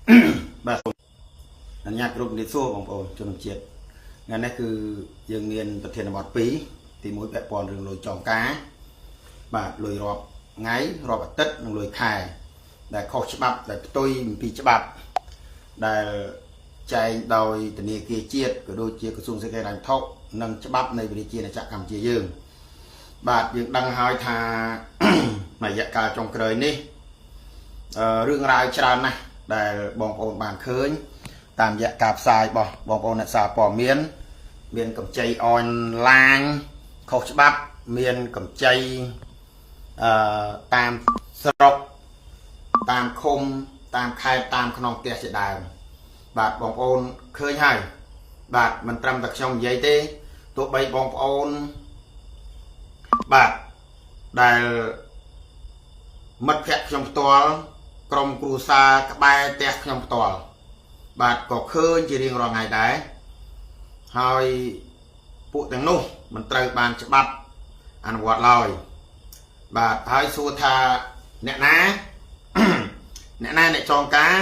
បាទអញ្ញាតគ្រប់នេះសួរបងប្អូនជនជាតិថ្ងៃនេះគឺយើងមានប្រធានបទ2ទី1ពាក់ព័ន្ធរឿងលុយចងការបាទលុយរាប់ថ្ងៃរាប់អាទិត្យនិងលុយខែដែលខុសច្បាប់ដែលផ្ទុយអំពីច្បាប់ដែលចែងដោយធនាគារជាតិក៏ដូចជាក្រសួងសេដ្ឋកិច្ចធុនិងច្បាប់នៃវិទ្យាណាចក្រកម្ពុជាយើងបាទយើងដឹងហើយថារយៈកាលចុងក្រោយនេះរឿងរ៉ាវច្រើនណាស់ដែលបងប្អូនបានឃើញតាមរយៈការផ្សាយរបស់បងប្អូនអ្នកសារព័ត៌មានកម្ចីអនឡាញខុសច្បាប់មានកម្ចីតាមស្រុកតាមឃុំតាមខេត្តតាមក្នុងផ្ទះជាដើមបាទបងប្អូនឃើញហើយបាទមិនត្រឹមតែខ្ញុំនិយាយទេទោះបីបងប្អូនបាទដែលមិត្តភក្តិខ្ញុំផ្ទាល់ក្រុមគ្រួសារក្បែរផ្ទះខ្ញុំផ្ទាល់បាទក៏ឃើញជារៀងរាល់ថ្ងៃដែរហើយពួកទាំងនោះមិនត្រូវបានច្បាប់អនុវត្តឡើយបាទហើយសួរថាអ្នកណា អ្នកចងការ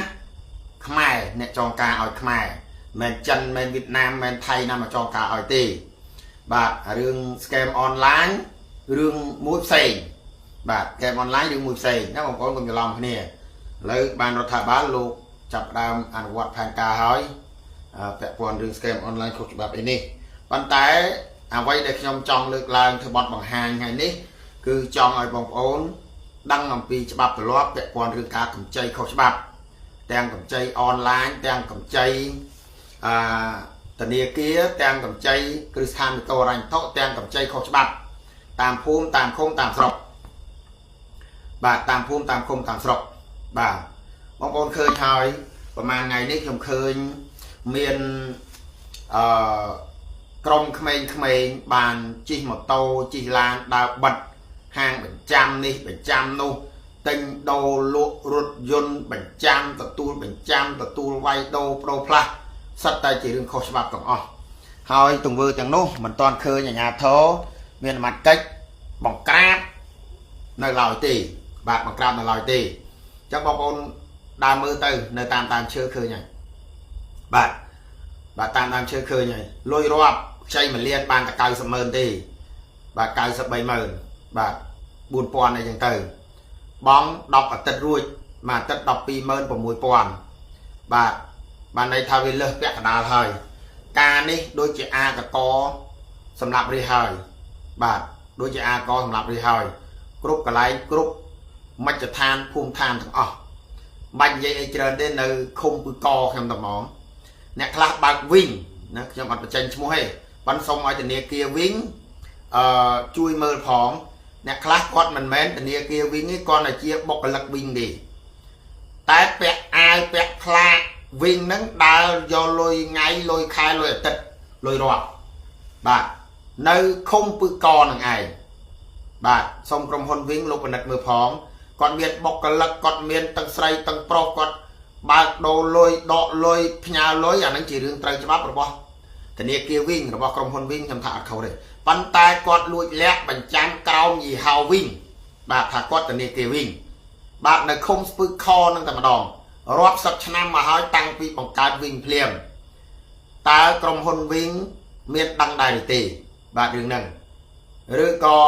ខ្មែរអ្នកចងការឲ្យខ្មែរមិនចិនមិនវៀតណាមមិនថៃណាមកចងការឲ្យទេបាទរឿង scam online រឿងមួយផ្សេងបាទ scam online រឿងមួយផ្សេងណាបងប្អូនកុំច្រឡំគ្នាឥឡូវបានរដ្ឋាភិបាលលោកចាប់ផ្ដើមអនុវត្តផែនការហើយពាក់ព័ន្ធរឿង scam online ខុសច្បាប់អីនេះប៉ុន្តែអ្វីដែលខ្ញុំចង់លើកឡើងធ្វើបទបង្ហាញថ្ងៃនេះគឺចង់ឲ្យបងប្អូនដឹងអំពីច្បាប់ទម្លាប់ពាក់ព័ន្ធរឿងការកម្ចីខុសច្បាប់ទាំងកម្ចីអនឡាញទាំងកម្ចីធនាគារទាំងកម្ចីគ្រឹះស្ថានមីក្រូហិរញ្ញវត្ថុទាំងកម្ចីខុសច្បាប់តាមភូមិតាមឃុំតាមស្រុកបាទតាមភូមិតាមឃុំតាមស្រុកបាទបងប្អូនឃើញហើយប្រហែលថ្ងៃនេះខ្ញុំឃើញមានក្រុមក្មេងៗបានជិះម៉ូតូជិះឡានដើរបិទហាងបញ្ចាំនេះបញ្ចាំនោះទិញដូរលក់រថយន្តបញ្ចាំទទួលវាយដូរប្រូផ្លាស់សិតតែជារឿងខុសច្បាប់ទាំងអស់ហើយទង្វើទាំងនោះមិនទាន់ឃើញអាជ្ញាធរមានសមត្ថកិច្ចបង្ក្រាបនៅឡើយទេបាទបង្ក្រាបនៅឡើយទេអញ្ចឹងបងប្អូនដើរមើលទៅនៅតាមឈើឃើញហើយបាទតាមឈើឃើញហើយលុយរាប់ខ្ចី1លានបានតែ900000ទេបាទ930,000បាទ4000អីចឹងទៅបង10អាទិត្យរួចមួយអាទិត្យ126,000បាទន័យថាវាលើសពាក់កណ្ដាលហើយការនេះដូចជាអាកកសម្រាប់រិះហើយបាទដូចជាអាកកសម្រាប់រិះហើយគ្រប់កន្លែងគ្រប់មជ្ឈដ្ឋានភូមិឋានទាំងអស់បាច់និយាយអីច្រើនទេនៅឃុំពឺកខ្ញុំតែហ្មងអ្នកខ្លះបើកវិញណាខ្ញុំអត់បញ្ចេញឈ្មោះទេប៉ុន្តែសូមឲ្យធនាគារវិញជួយមើលផងអ្នកខ្លះគាត់មិនមែនធនាគារវិញទេគាត់តែជាបុគ្គលិកវិញទេតែពាក់អាវពាក់ខ្លាវិញហ្នឹងដើរយកលុយថ្ងៃលុយខែលុយអាទិត្យលុយរាប់បាទនៅឃុំពឺកនឹងឯងបាទសូមក្រុមហ៊ុនវិញលោកពិនិត្យមើលផងគាត់មានបុគ្គលិកគាត់មានទាំងស្រីទាំងប្រុសគាត់បើកដូរលុយដកលុយផ្ញើលុយអាហ្នឹងជារឿងត្រូវច្បាប់របស់ធនាគារវិញរបស់ក្រុមហ៊ុនវិញខ្ញុំថាអត់ខុសទេប៉ុន្តែគាត់លួចលាក់បញ្ចាំក្រោមយីហោវិញបាទថាគាត់ធនាគារវិញបាទនៅឃុំស្ពឺខនឹងតែម្ដងរាប់សិបឆ្នាំមកហើយតាំងពីបង្កើតវិញភ្លាមតើក្រុមហ៊ុនវិញមានដឹងដែរទេបាទរឿងហ្នឹងឬក៏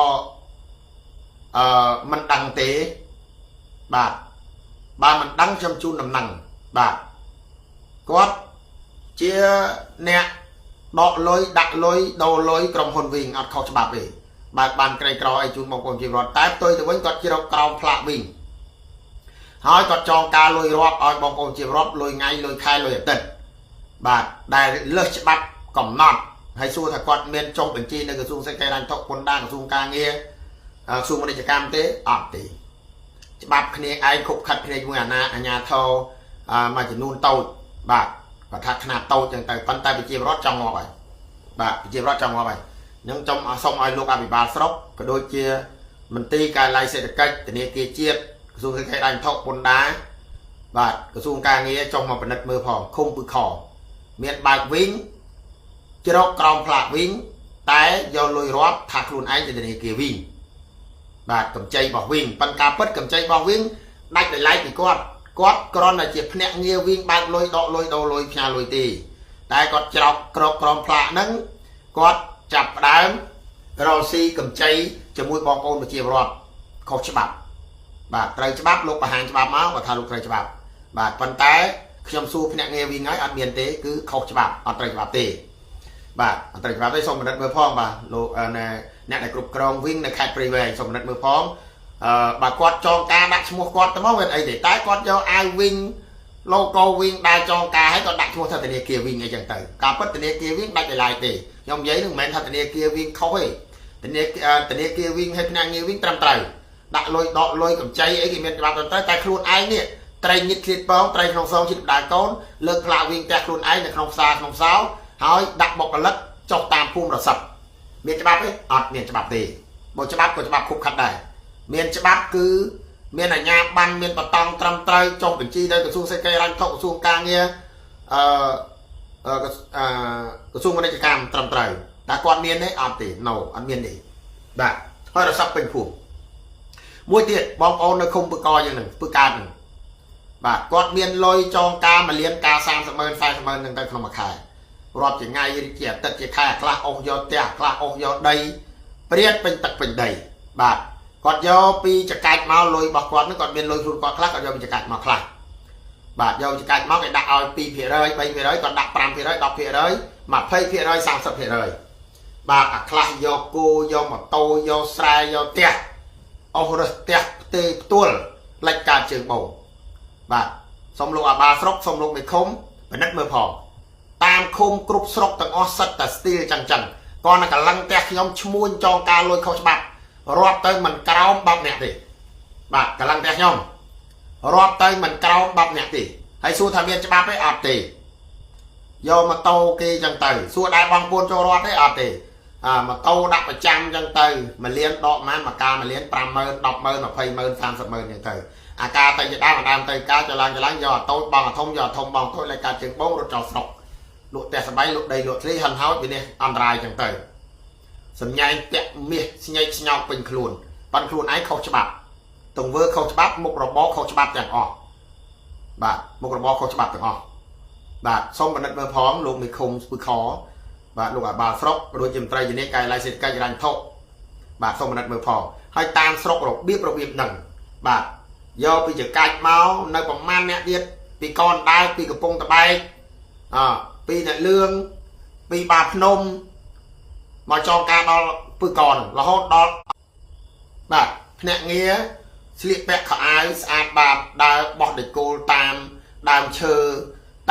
មិនដឹងទេបាទបើមិនដឹងខ្ញុំជូនដំណឹងបាទគាត់ជាអ្នកដកលុយដាក់លុយដូរលុយក្រុមហ៊ុនវិញអត់ខុសច្បាប់ទេបើបានក្រីក្រអីជូនបងប្អូនជីវរដ្ឋតែផ្ទុយទៅវិញគាត់ជ្រកក្រោមផ្លាកវិញហើយគាត់ចងការលុយរាប់ឲ្យបងប្អូនជីវរដ្ឋលុយថ្ងៃលុយខែលុយអាទិត្យបាទដែលលើសច្បាប់កំណត់ហើយសួរថាគាត់មានចុះបញ្ជីនៅក្រសួងសេដ្ឋកិច្ចហិរញ្ញវត្ថុពន្ធដារក្រសួងការងារក្រសួងពាណិជ្ជកម្មទេអត់ទេច្បាប់គ្នាឯងខុបខិតគ្នាជាមួយអាជ្ញាធរមួយចំនួនតូចបាទគាត់ថាខ្នាតតូចចឹងទៅប៉ុន្តែប្រជាពលរដ្ឋចង់ងាប់ហើយបាទប្រជាពលរដ្ឋចង់ងាប់ហើយអញ្ចឹងសូមឲ្យលោកអភិបាលស្រុកក៏ដូចជាមន្ត្រីការឡាយសេដ្ឋកិច្ចធនាគារជាតិក្រសួងសេដ្ឋកិច្ចហិរញ្ញវត្ថុពន្ធដារបាទក្រសួងការងារចុះមកពិនិត្យមើលផងឃុំពឺខមានបើកវិញជ្រកក្រោមផ្លាកវិញតែយកលុយរាប់ថាខ្លួនឯងជាធនាគារវិញបាទកម្ចីរបស់វិញប៉ុន្តែការពិតកម្ចីរបស់វិញដាច់ដោយឡែកពីគាត់ គាត់គ្រាន់តែជាភ្នាក់ងារវិញបើកលុយដកលុយដូរលុយផ្ញើលុយទេតែគាត់ច្រកក្រកក្រមផ្លាកហ្នឹងគាត់ចាប់ផ្ដើមរកស៊ីកម្ចីជាមួយបងប្អូនប្រជាពលរដ្ឋខុសច្បាប់បាទត្រូវច្បាប់លោកបង្ហាញច្បាប់មកគាត់ថាលោកត្រូវច្បាប់បាទប៉ុន្តែខ្ញុំសួរភ្នាក់ងារវិញហើយអត់មានទេគឺខុសច្បាប់អត់ត្រូវច្បាប់ទេបាទអត់ត្រូវច្បាប់ទេសូមពិនិត្យមើលផងបាទលោកអ្នកដែលគ្រប់គ្រងវិញនៅខេត្តព្រៃវែងសូមពិនិត្យមើលផងបើគាត់ចងការដាក់ឈ្មោះគាត់ទៅមកវាអីទេតែគាត់យកអាវវិញlogo វិញដែលចងការឲ្យគាត់ដាក់ឈ្មោះថាធនាគារវិញអីចឹងទៅការពិតធនាគារវិញដាច់ដោយឡែកទេខ្ញុំនិយាយនឹងមិនមែនថាធនាគារវិញខុសទេធនាគារវិញឲ្យភ្នាក់ងារវិញត្រឹមត្រូវដាក់លុយដកលុយកម្ចីអីគេមានច្បាប់ត្រឹមត្រូវតែខ្លួនឯងនេះត្រីញិតឃ្លាតបងត្រីក្នុងសងជាតិដើកូនលើកផ្លាកវិញផ្ទះខ្លួនឯងនៅក្នុងផ្សារក្នុងសោហើយដាក់បុគ្គលិកចុះតាមភូមិរស័ព្ទមានច្បាប់ទេអត់មានច្បាប់ទេបើច្បាប់ក៏ច្បាប់ខុបខិតដែរមានច្បាប់គឺមានអាជ្ញាប័ណ្ណមានបតង់ត្រឹមត្រូវចុះបញ្ជីដោយក្រសួងសេដ្ឋកិច្ចរដ្ឋក្រសួងការងារក្រសួងពាណិជ្ជកម្មត្រឹមត្រូវតែគាត់មានទេអត់ទេ no អត់មានទេបាទហើយរស័ព្ទពេញភូមិមួយទៀតបងប្អូននៅឃុំពើកយ៉ាងហ្នឹងពើកើតហ្នឹងបាទគាត់មានលុយចងការ1លានការ30ម៉ឺន40ម៉ឺនហ្នឹងទៅក្នុងមួយខែរាប់ជាថ្ងៃជាអាទិត្យជាខែខ្លះអស់យកផ្ទះខ្លះអស់យកដីព្រាតពេញទឹកពេញដីបាទគាត់យកពីចកាច់មកលុយរបស់គាត់ហ្នឹងគាត់មានលុយខ្លួនគាត់ខ្លះគាត់យកពីចកាច់មកខ្លះបាទយកចកាច់មកគេដាក់ឲ្យ 2% 3% គាត់ដាក់ 5% 10% 20% 30% បាទអាខ្លះយកគោយកម៉ូតូយកស្រែយកផ្ទះអស់រើសផ្ទះផ្ទេផ្ទួលលិចកើតជើងបោបាទសូមលោកអាបាស្រុកសូមលោកមេឃុំពិនិត្យមើលផងតាមឃុំគ្រប់ស្រុកទាំងអស់សិតតែស្ទីលចឹងគាត់នឹងកលឹងផ្ទះខ្ញុំឈ្មោះចងការលុយខុសច្បាប់រាប់ទៅមិនក្រោម10នាក់ទេបាទកលឹងផ្ទះខ្ញុំរាប់ទៅមិនក្រោម10នាក់ទេហើយសួរថាមានច្បាប់ទេអត់ទេយកម៉ូតូគេចឹងទៅសួរដែរបងប្អូនចូលរត់ទេអត់ទេម៉ូតូដាក់ប្រចាំចឹងទៅ1លានដកម៉ានមួយការ1លាន 50000 100000 200000 300000ចឹងទៅអាការទៅជាដើមទៅការចឡើងយកអាតូចបងអាធំយកអាធំបងតូចលេខការជើងបងរត់ចោលស្រុកលក់ផ្ទះសបាយលក់ដីលក់ធ្លីហិនហោចវានេះអន្តរាយចឹងទៅសម្ញែងពាក់មាសស្ញែកស្ញោកពេញខ្លួនប៉ុនខ្លួនឯងខុសច្បាប់ទង្វើខុសច្បាប់មុខរបរខុសច្បាប់ទាំងអស់បាទមុខរបរខុសច្បាប់ទាំងអស់បាទសូមពិនិត្យមើលផងលោកមេឃុំស្ពឺខបាទលោកអាបាស្រុករួចជាមន្ត្រីជំនាញកាយឡាយសេដ្ឋកិច្ចរ៉ាញ់ថុកបាទសូមពិនិត្យមើលផងហើយតាមស្រុករបៀបហ្នឹងបាទយកពីចកាច់មកនៅប្រមាណអ្នកទៀតពីកនដាវពីកំពង់ត្បែកពីអ្នកលឿងពីបាភ្នំមកចងការដល់ពើកនរហូតដល់បាទភ្នាក់ងារស្លៀកពាក់ខោអាវស្អាតបាតដើរបោះដេកូលតាមដើមឈើ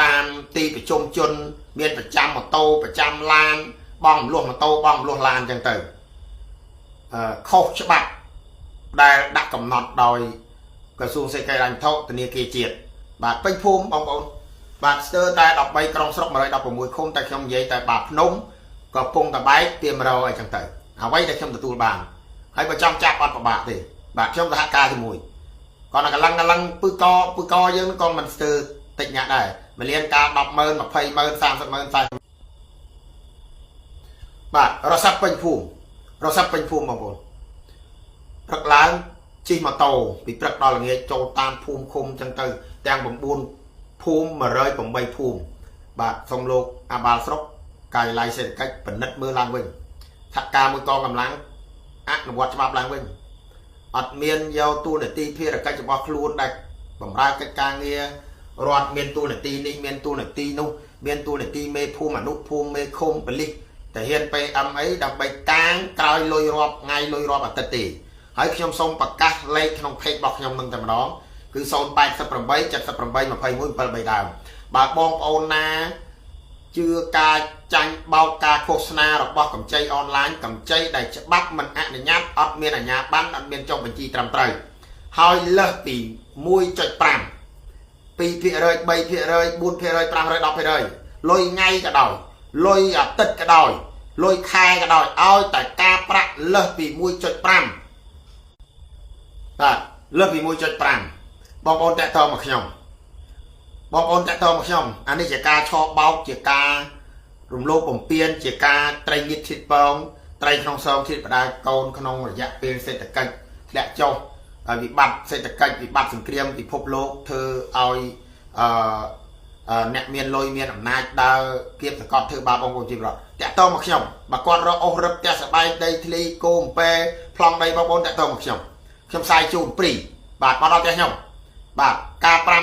តាមទីប្រជុំជនមានប្រចាំម៉ូតូប្រចាំឡានបងរំលោះម៉ូតូបងរំលោះឡានអញ្ចឹងទៅខុសច្បាប់ដែលដាក់កំណត់ដោយក្រសួងសេដ្ឋកិច្ចរ៉ាញ់ថុកធនាគារជាតិបាទពេញភូមិបងប្អូនបាទស្ទើរតែ13ក្រុងស្រុក116ឃុំតែខ្ញុំនិយាយតែបាភ្នំក៏ពងតបែកទៀមរោអីចឹងទៅអ្វីដែលខ្ញុំទទួលបានហើយបើចង់ចាប់អត់ពិបាកទេបាទខ្ញុំសហការជាមួយគាត់នឹងកលឹងពឺកយើងក៏មិនស្ទើរតិចញាក់ដែរ1លានការ100000 200000 300000 40បាទរស័ព្ទពេញភូមិបងប្អូនព្រឹកឡើងជិះម៉ូតូពីព្រឹកដល់ល្ងាចចូលតាមភូមិឃុំចឹងទៅទាំង9ភូមិ108ភូមិបាទសូមលោកអាបាលស្រុកកាយឡាយសេដ្ឋកិច្ចពិនិត្យមើលឡើងវិញថាការមួយកងកម្លាំងអនុវត្តច្បាប់ឡើងវិញអត់មានយកទូនាទីភារកិច្ចរបស់ខ្លួនដែលបម្រើកិច្ចការងាររដ្ឋមានទូនាទីនេះមានទូនាទីនោះមានទូនាទីមេភូមិអនុភូមិមេឃុំប៉ូលីសតែហ៊ាន PM អីដើម្បីកាងក្រោយលុយរាប់ថ្ងៃលុយរាប់អាទិត្យទេហើយខ្ញុំសូមប្រកាសលេខក្នុង page របស់ខ្ញុំនឹងតែម្ដងគឺ088 78 21 7 ដើមបើបងប្អូនណាជឿការចាញ់បោកការឃោសនារបស់កម្ចីអនឡាញកម្ចីដែលច្បាប់មិនអនុញ្ញាតអត់មានអាជ្ញាប័ណ្ណអត់មានចុះបញ្ជីត្រឹមត្រូវហើយលើសពី 1.5 2% 3% 4% 5% 10% លុយថ្ងៃក៏ដោយលុយអាទិត្យក៏ដោយលុយខែក៏ដោយឲ្យតែការប្រាក់លើសពី 1.5 បាទលើសពី 1.5 បងប្អូនតាក់ទងមកខ្ញុំអានេះជាការឆោបោកជាការរំលោភបំពានជាការត្រីញិតឈិតពងត្រីក្នុងសងឈិតបដាកូនក្នុងរយៈពេលសេដ្ឋកិច្ចធ្លាក់ចុះ វិបត្តិសេដ្ឋកិច្ចវិបត្តិសង្គ្រាមពិភពលោកធ្វើឲ្យអ្នកមានលុយមានអំណាចដើរគៀបសង្កត់ធ្វើបាបបងប្អូនជីវរដ្ឋតាក់ទងមកខ្ញុំបើគាត់រកអស់រឹបផ្ទះសបាយដីធ្លីគោអំពែប្លង់ដីបងប្អូនតាក់ទងមកខ្ញុំផ្សាយជូនព្រីបាទមកដល់ផ្ទះខ្ញុំបាទការ 5% 10% 20%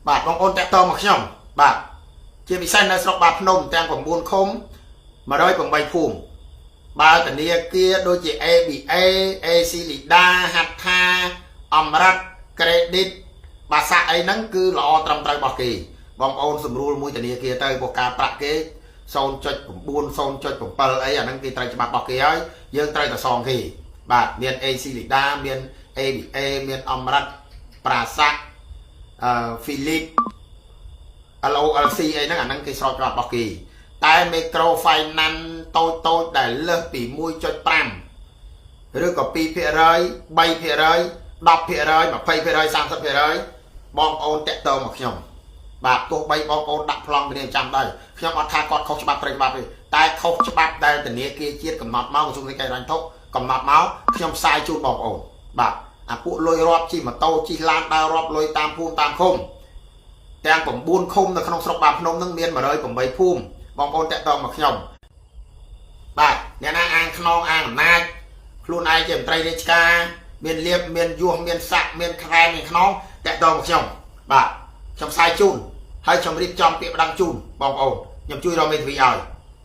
បាទបងប្អូនតាក់ទងមកខ្ញុំបាទជាពិសេសនៅស្រុកបាភ្នំទាំង9ឃុំ108ភូមិបើធនាគារដូចជា ABA AC Lida ហាត់ថាអមរ័ត Credit បាសាក់អីហ្នឹងគឺល្អត្រឹមត្រូវរបស់គេបងប្អូនស្រួលមួយធនាគារទៅពួកការប្រាក់គេ 0.9 0.7 អីអាហ្នឹងគេត្រូវច្បាប់របស់គេហើយយើងត្រូវតែសងគេបាទមាន AC Lida មាន ABA មានអមរ័តប្រាសាក់Philip LOLC អីហ្នឹងអាហ្នឹងគេស្របច្បាប់របស់គេតែ micro finance តូចដែលលើសពី 1.5 ឬក៏ 2% 3% 10% 20% 30% បងប្អូនតាក់ទងមកខ្ញុំបាទទោះបីបងប្អូនដាក់ប្លង់គ្នាចាំដែរខ្ញុំអត់ថាគាត់ខុសច្បាប់ត្រូវច្បាប់ទេតែខុសច្បាប់ដែលធនាគារជាតិកំណត់មកក្រសួងសេដ្ឋកិច្ចហិរញ្ញវត្ថុកំណត់មកខ្ញុំផ្សាយជូនបងប្អូនបាទអាពួកលុយរាប់ជិះម៉ូតូជិះឡានដើររាប់លុយតាមភូមិតាមឃុំទាំង9ឃុំនៅក្នុងស្រុកបាភ្នំនឹងមាន108ភូមិបងប្អូនតាក់ទងមកខ្ញុំបាទអ្នកណាអាងខ្នងអាងអំណាចខ្លួនឯងជាមន្ត្រីរាជការមានលៀបមានយសមានស័កមានខែមានខ្នងតាក់ទងមកខ្ញុំបាទខ្ញុំផ្សាយជូនហើយខ្ញុំរៀបចំពាក្យបណ្ដឹងជូនបងប្អូនខ្ញុំជួយរកមេធាវីឲ្យ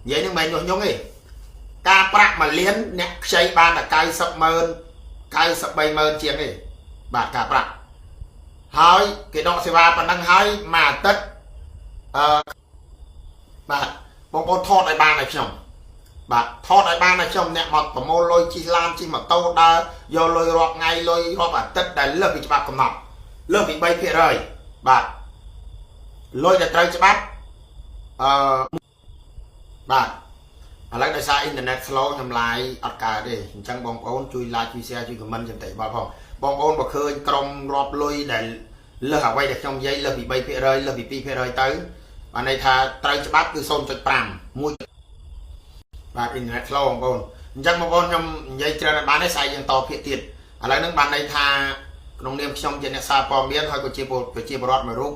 និយាយនឹងមិនញុះញង់ទេការប្រាក់1លានអ្នកខ្ចីបានតែ90ម៉ឺន930000ជាងទេបាទការប្រាក់ហើយគេដកសេវាប៉ុណ្ណឹងហើយមួយអាទិត្យបាទបងប្អូនថតឲ្យបានឲ្យខ្ញុំបាទថតឲ្យបានឲ្យខ្ញុំអ្នកមកប្រមូលលុយជិះឡានជិះម៉ូតូដើរយកលុយរាប់ថ្ងៃលុយរាប់អាទិត្យដែលលើសពីច្បាប់កំណត់លើសពី 3% បាទលុយដែលត្រូវច្បាប់បាទឥឡូវដោយសារអ៊ីនធឺណិត slow ខ្ញុំ live អត់កើតទេអញ្ចឹងបងប្អូនជួយ like ជួយ share ជួយ comment ចំតែបាល់ផងបងប្អូនបើឃើញក្រុមរាប់លុយដែលលើសអ្វីដែលខ្ញុំនិយាយលើសពី 3% លើសពី 2% ទៅបានន័យថាត្រូវច្បាប់គឺ 0.5 1បាទអ៊ីនធឺណិត slow បងប្អូនអញ្ចឹងបងប្អូនខ្ញុំនិយាយច្រើនបានទេស្អែកយើងតភាគទៀតឥឡូវហ្នឹងបានន័យថាក្នុងនាមខ្ញុំជាអ្នកសារព័ត៌មានហើយក៏ជាប្រជាពលរដ្ឋមួយរូប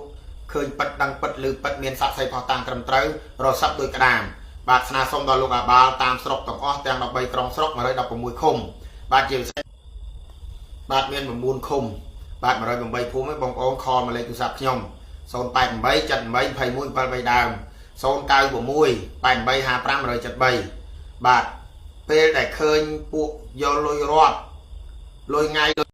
ឃើញពិតដឹងពិតឬពិតមានសាក្សីផុសតាងត្រឹមត្រូវរស័ព្ទដោយក្តាមបាទស្នើសុំដល់លោកអាបាលតាមស្រុកទាំងអស់ទាំង13ក្រុងស្រុក116ឃុំបាទជាពិសេសបាទមាន9ឃុំបាទ108ភូមិបងប្អូនខលមកលេខទូរស័ព្ទខ្ញុំ088 78 21 73ដើម096 88 55 173បាទពេលដែលឃើញពួកយកលុយរាប់លុយថ្ងៃ